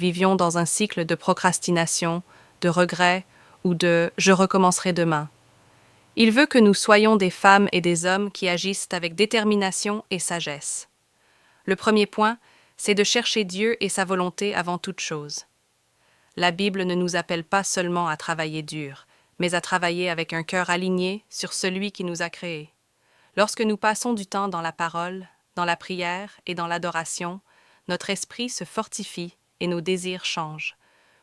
vivions dans un cycle de procrastination, de regret ou de « je recommencerai demain ». Il veut que nous soyons des femmes et des hommes qui agissent avec détermination et sagesse. Le premier point, c'est de chercher Dieu et sa volonté avant toute chose. La Bible ne nous appelle pas seulement à travailler dur, mais à travailler avec un cœur aligné sur celui qui nous a créés. Lorsque nous passons du temps dans la parole, dans la prière et dans l'adoration, notre esprit se fortifie et nos désirs changent.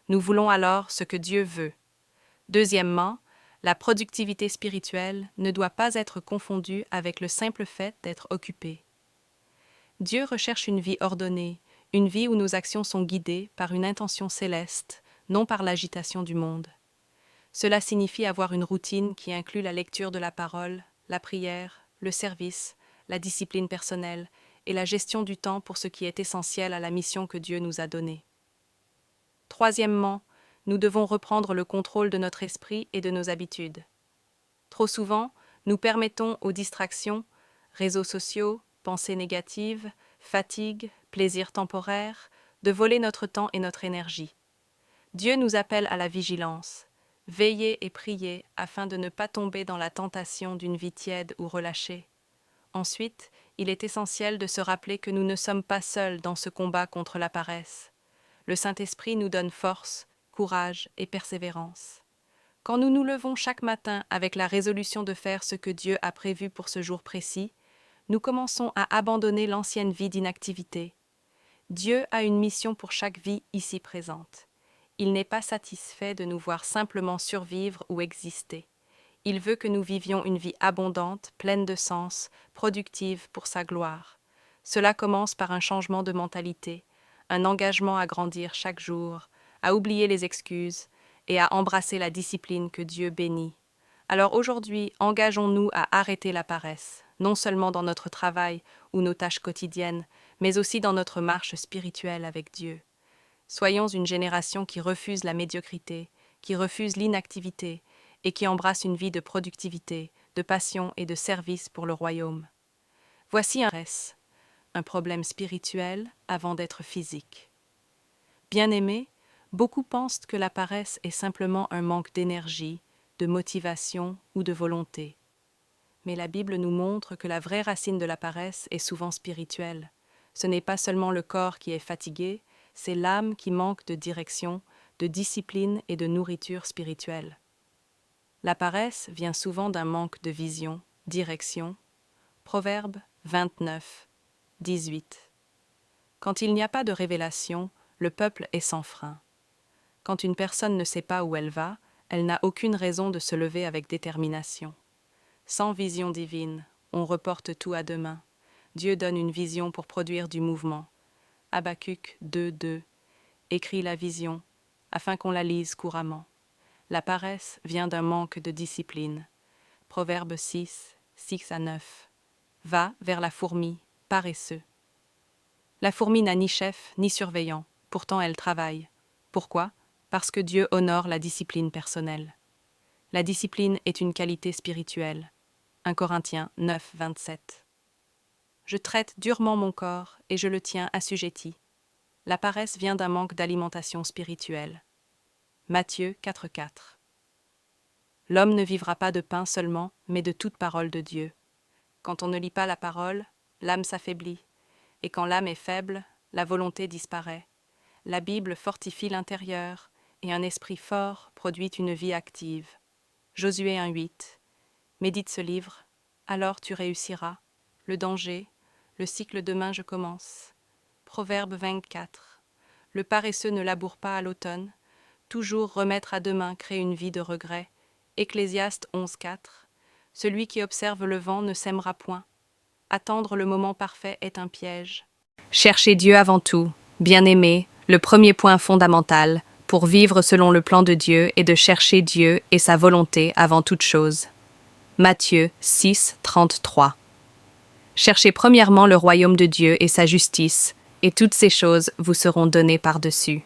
Nous voulons alors ce que Dieu veut. Deuxièmement, la productivité spirituelle ne doit pas être confondue avec le simple fait d'être occupé. Dieu recherche une vie ordonnée, une vie où nos actions sont guidées par une intention céleste, non par l'agitation du monde. Cela signifie avoir une routine qui inclut la lecture de la parole, la prière, le service, la discipline personnelle et la gestion du temps pour ce qui est essentiel à la mission que Dieu nous a donnée. Troisièmement, nous devons reprendre le contrôle de notre esprit et de nos habitudes. Trop souvent, nous permettons aux distractions, réseaux sociaux, pensées négatives, fatigue, plaisirs temporaires, de voler notre temps et notre énergie. Dieu nous appelle à la vigilance. Veillez et priez afin de ne pas tomber dans la tentation d'une vie tiède ou relâchée. Ensuite, il est essentiel de se rappeler que nous ne sommes pas seuls dans ce combat contre la paresse. Le Saint-Esprit nous donne force, courage et persévérance. Quand nous nous levons chaque matin avec la résolution de faire ce que Dieu a prévu pour ce jour précis, nous commençons à abandonner l'ancienne vie d'inactivité. Dieu a une mission pour chaque vie ici présente. Il n'est pas satisfait de nous voir simplement survivre ou exister. Il veut que nous vivions une vie abondante, pleine de sens, productive pour sa gloire. Cela commence par un changement de mentalité, un engagement à grandir chaque jour, à oublier les excuses et à embrasser la discipline que Dieu bénit. Alors aujourd'hui, engageons-nous à arrêter la paresse, non seulement dans notre travail ou nos tâches quotidiennes, mais aussi dans notre marche spirituelle avec Dieu. Soyons une génération qui refuse la médiocrité, qui refuse l'inactivité et qui embrasse une vie de productivité, de passion et de service pour le royaume. Voici un problème spirituel avant d'être physique. Bien-aimés, beaucoup pensent que la paresse est simplement un manque d'énergie, de motivation ou de volonté. Mais la Bible nous montre que la vraie racine de la paresse est souvent spirituelle. Ce n'est pas seulement le corps qui est fatigué, c'est l'âme qui manque de direction, de discipline et de nourriture spirituelle. La paresse vient souvent d'un manque de vision, direction. Proverbe 29, 18. Quand il n'y a pas de révélation, le peuple est sans frein. Quand une personne ne sait pas où elle va, elle n'a aucune raison de se lever avec détermination. Sans vision divine, on reporte tout à demain. Dieu donne une vision pour produire du mouvement. Habacuc 2:2 écrit la vision, afin qu'on la lise couramment. La paresse vient d'un manque de discipline. Proverbe 6, 6-9. Va vers la fourmi, paresseux. La fourmi n'a ni chef ni surveillant, pourtant elle travaille. Pourquoi ? Parce que Dieu honore la discipline personnelle. La discipline est une qualité spirituelle. 1 Corinthiens 9, 27. Je traite durement mon corps et je le tiens assujetti. La paresse vient d'un manque d'alimentation spirituelle. Matthieu 4, 4. L'homme ne vivra pas de pain seulement, mais de toute parole de Dieu. Quand on ne lit pas la parole, l'âme s'affaiblit. Et quand l'âme est faible, la volonté disparaît. La Bible fortifie l'intérieur, et un esprit fort produit une vie active. Josué 1:8. Médite ce livre, alors tu réussiras. Le danger, le cycle demain je commence. Proverbe 24. Le paresseux ne laboure pas à l'automne. Toujours remettre à demain crée une vie de regret. Ecclésiaste 11:4. Celui qui observe le vent ne sèmera point. Attendre le moment parfait est un piège. Cherchez Dieu avant tout, bien-aimé, le premier point fondamental pour vivre selon le plan de Dieu est de chercher Dieu et sa volonté avant toute chose. Matthieu 6, 33. Cherchez premièrement le royaume de Dieu et sa justice, et toutes ces choses vous seront données par-dessus.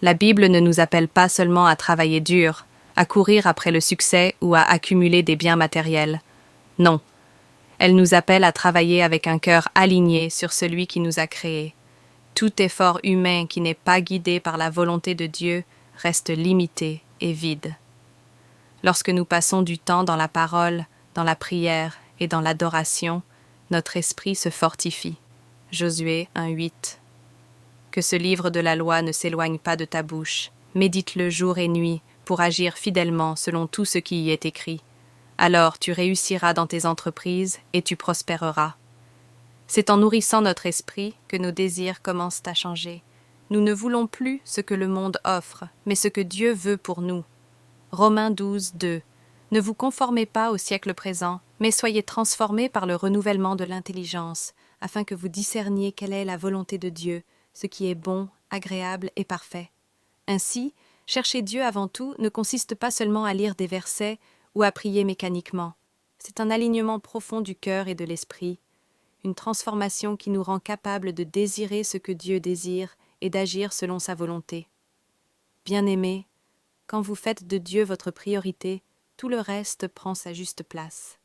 La Bible ne nous appelle pas seulement à travailler dur, à courir après le succès ou à accumuler des biens matériels. Non. Elle nous appelle à travailler avec un cœur aligné sur celui qui nous a créés. Tout effort humain qui n'est pas guidé par la volonté de Dieu reste limité et vide. Lorsque nous passons du temps dans la parole, dans la prière et dans l'adoration, notre esprit se fortifie. Josué 1:8. Que ce livre de la loi ne s'éloigne pas de ta bouche. Médite-le jour et nuit pour agir fidèlement selon tout ce qui y est écrit. Alors tu réussiras dans tes entreprises et tu prospéreras. C'est en nourrissant notre esprit que nos désirs commencent à changer. Nous ne voulons plus ce que le monde offre, mais ce que Dieu veut pour nous. Romains 12:2. Ne vous conformez pas au siècle présent, mais soyez transformés par le renouvellement de l'intelligence, afin que vous discerniez quelle est la volonté de Dieu, ce qui est bon, agréable et parfait. Ainsi, chercher Dieu avant tout ne consiste pas seulement à lire des versets ou à prier mécaniquement. C'est un alignement profond du cœur et de l'esprit, une transformation qui nous rend capables de désirer ce que Dieu désire et d'agir selon sa volonté. Bien-aimés, quand vous faites de Dieu votre priorité, tout le reste prend sa juste place.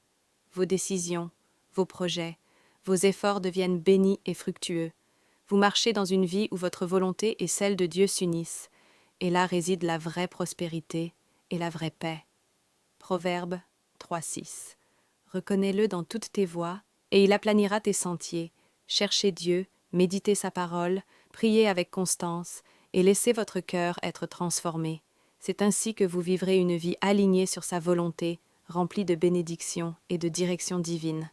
Vos décisions, vos projets, vos efforts deviennent bénis et fructueux. Vous marchez dans une vie où votre volonté et celle de Dieu s'unissent, et là réside la vraie prospérité et la vraie paix. Proverbe 3:6. Reconnais-le dans toutes tes voies, et il aplanira tes sentiers. Cherchez Dieu, méditez sa parole, priez avec constance, et laissez votre cœur être transformé. C'est ainsi que vous vivrez une vie alignée sur sa volonté, remplie de bénédictions et de direction divine.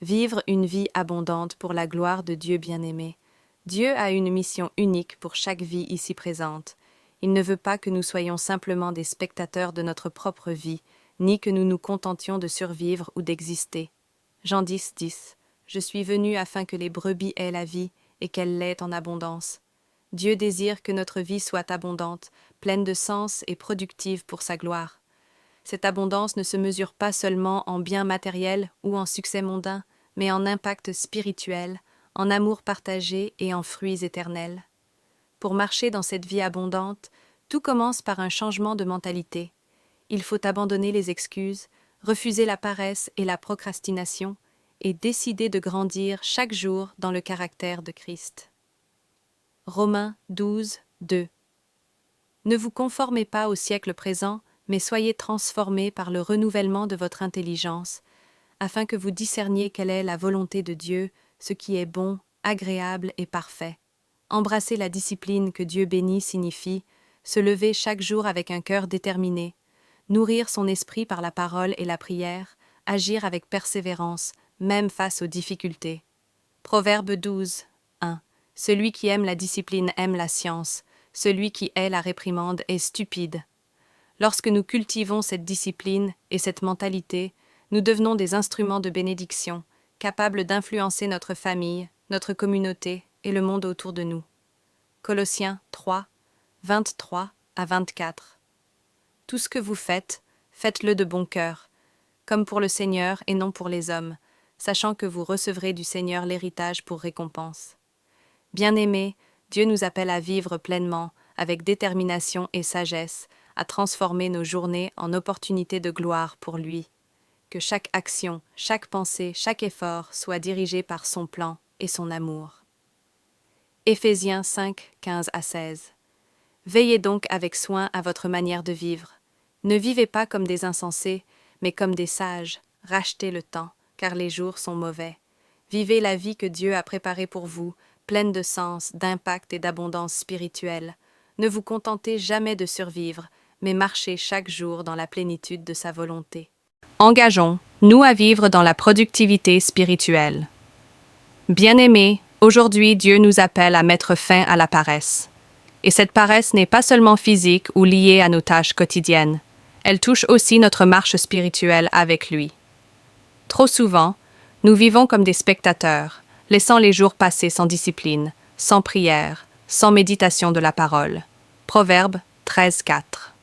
Vivre une vie abondante pour la gloire de Dieu bien-aimé. Dieu a une mission unique pour chaque vie ici présente. Il ne veut pas que nous soyons simplement des spectateurs de notre propre vie, ni que nous nous contentions de survivre ou d'exister. Jean 10:10. Je suis venu afin que les brebis aient la vie et qu'elle l'ait en abondance. Dieu désire que notre vie soit abondante, pleine de sens et productive pour sa gloire. Cette abondance ne se mesure pas seulement en biens matériels ou en succès mondain, mais en impact spirituel, en amour partagé et en fruits éternels. Pour marcher dans cette vie abondante, tout commence par un changement de mentalité. Il faut abandonner les excuses, refuser la paresse et la procrastination, et décider de grandir chaque jour dans le caractère de Christ. Romains 12:2. Ne vous conformez pas au siècle présent, mais soyez transformés par le renouvellement de votre intelligence, afin que vous discerniez quelle est la volonté de Dieu, ce qui est bon, agréable et parfait. Embrasser la discipline que Dieu bénit signifie se lever chaque jour avec un cœur déterminé, nourrir son esprit par la parole et la prière, agir avec persévérance, même face aux difficultés. Proverbe 12:1. Celui qui aime la discipline aime la science, celui qui hait la réprimande est stupide. Lorsque nous cultivons cette discipline et cette mentalité, nous devenons des instruments de bénédiction, capables d'influencer notre famille, notre communauté et le monde autour de nous. Colossiens 3:23-24. Tout ce que vous faites, faites-le de bon cœur, comme pour le Seigneur et non pour les hommes, sachant que vous recevrez du Seigneur l'héritage pour récompense. Bien-aimés, Dieu nous appelle à vivre pleinement, avec détermination et sagesse, à transformer nos journées en opportunités de gloire pour lui. Que chaque action, chaque pensée, chaque effort soit dirigé par son plan et son amour. Éphésiens 5:15-16. Veillez donc avec soin à votre manière de vivre. Ne vivez pas comme des insensés, mais comme des sages. Rachetez le temps, car les jours sont mauvais. Vivez la vie que Dieu a préparée pour vous, pleine de sens, d'impact et d'abondance spirituelle. Ne vous contentez jamais de survivre, mais marchez chaque jour dans la plénitude de sa volonté. Engageons-nous à vivre dans la productivité spirituelle. Bien-aimés, aujourd'hui Dieu nous appelle à mettre fin à la paresse. Et cette paresse n'est pas seulement physique ou liée à nos tâches quotidiennes. Elle touche aussi notre marche spirituelle avec lui. Trop souvent, nous vivons comme des spectateurs, laissant les jours passer sans discipline, sans prière, sans méditation de la parole. Proverbe 13:4.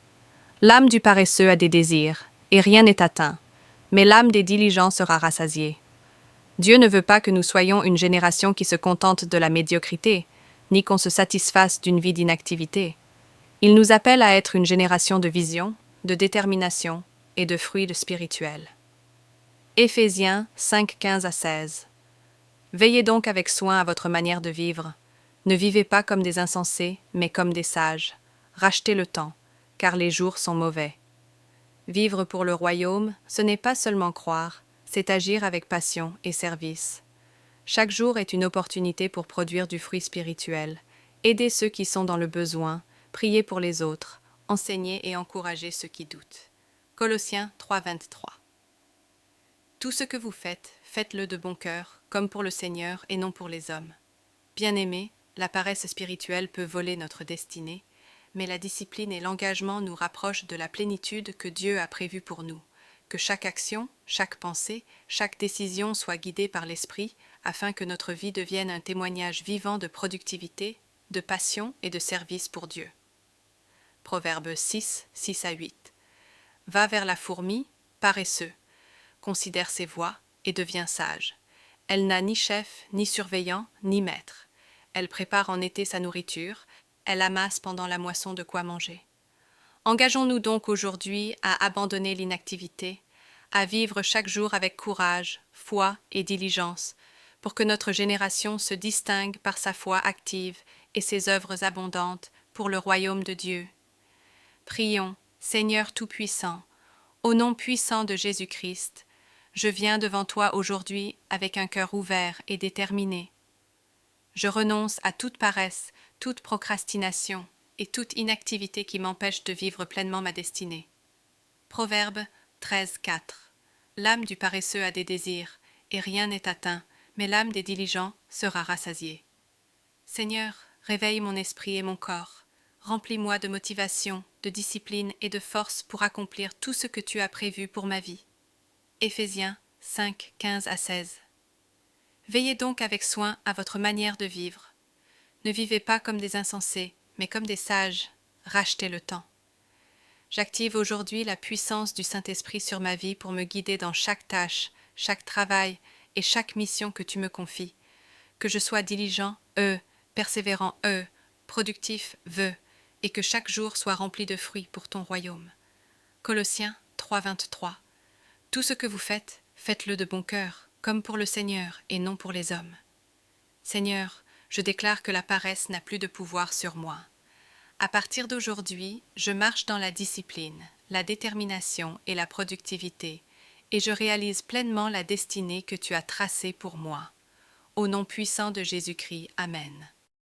L'âme du paresseux a des désirs, et rien n'est atteint, mais l'âme des diligents sera rassasiée. Dieu ne veut pas que nous soyons une génération qui se contente de la médiocrité, ni qu'on se satisfasse d'une vie d'inactivité. Il nous appelle à être une génération de vision, de détermination et de fruits spirituels. Éphésiens 5:15-16. Veillez donc avec soin à votre manière de vivre. Ne vivez pas comme des insensés, mais comme des sages. Rachetez le temps, car les jours sont mauvais. Vivre pour le royaume, ce n'est pas seulement croire, c'est agir avec passion et service. Chaque jour est une opportunité pour produire du fruit spirituel, aider ceux qui sont dans le besoin, prier pour les autres, enseigner et encourager ceux qui doutent. Colossiens 3:23. Tout ce que vous faites, faites-le de bon cœur, comme pour le Seigneur et non pour les hommes. Bien-aimés, la paresse spirituelle peut voler notre destinée, mais la discipline et l'engagement nous rapprochent de la plénitude que Dieu a prévue pour nous. Que chaque action, chaque pensée, chaque décision soit guidée par l'Esprit, afin que notre vie devienne un témoignage vivant de productivité, de passion et de service pour Dieu. Proverbe 6, 6-8. Va vers la fourmi, paresseux. Considère ses voies et deviens sage. Elle n'a ni chef, ni surveillant, ni maître. Elle prépare en été sa nourriture, elle amasse pendant la moisson de quoi manger. Engageons-nous donc aujourd'hui à abandonner l'inactivité, à vivre chaque jour avec courage, foi et diligence, pour que notre génération se distingue par sa foi active et ses œuvres abondantes pour le royaume de Dieu. Prions, Seigneur Tout-Puissant, au nom puissant de Jésus-Christ, je viens devant toi aujourd'hui avec un cœur ouvert et déterminé. Je renonce à toute paresse, toute procrastination et toute inactivité qui m'empêche de vivre pleinement ma destinée. Proverbe 13:4. L'âme du paresseux a des désirs, et rien n'est atteint, mais l'âme des diligents sera rassasiée. Seigneur, réveille mon esprit et mon corps. Remplis-moi de motivation, de discipline et de force pour accomplir tout ce que tu as prévu pour ma vie. Éphésiens 5, 15-16. Veillez donc avec soin à votre manière de vivre. Ne vivez pas comme des insensés, mais comme des sages. Rachetez le temps. J'active aujourd'hui la puissance du Saint-Esprit sur ma vie pour me guider dans chaque tâche, chaque travail et chaque mission que tu me confies. Que je sois diligent, persévérant, productif, et que chaque jour soit rempli de fruits pour ton royaume. Colossiens 3:23. Tout ce que vous faites, faites-le de bon cœur, comme pour le Seigneur et non pour les hommes. Seigneur, je déclare que la paresse n'a plus de pouvoir sur moi. À partir d'aujourd'hui, je marche dans la discipline, la détermination et la productivité, et je réalise pleinement la destinée que tu as tracée pour moi. Au nom puissant de Jésus-Christ, Amen.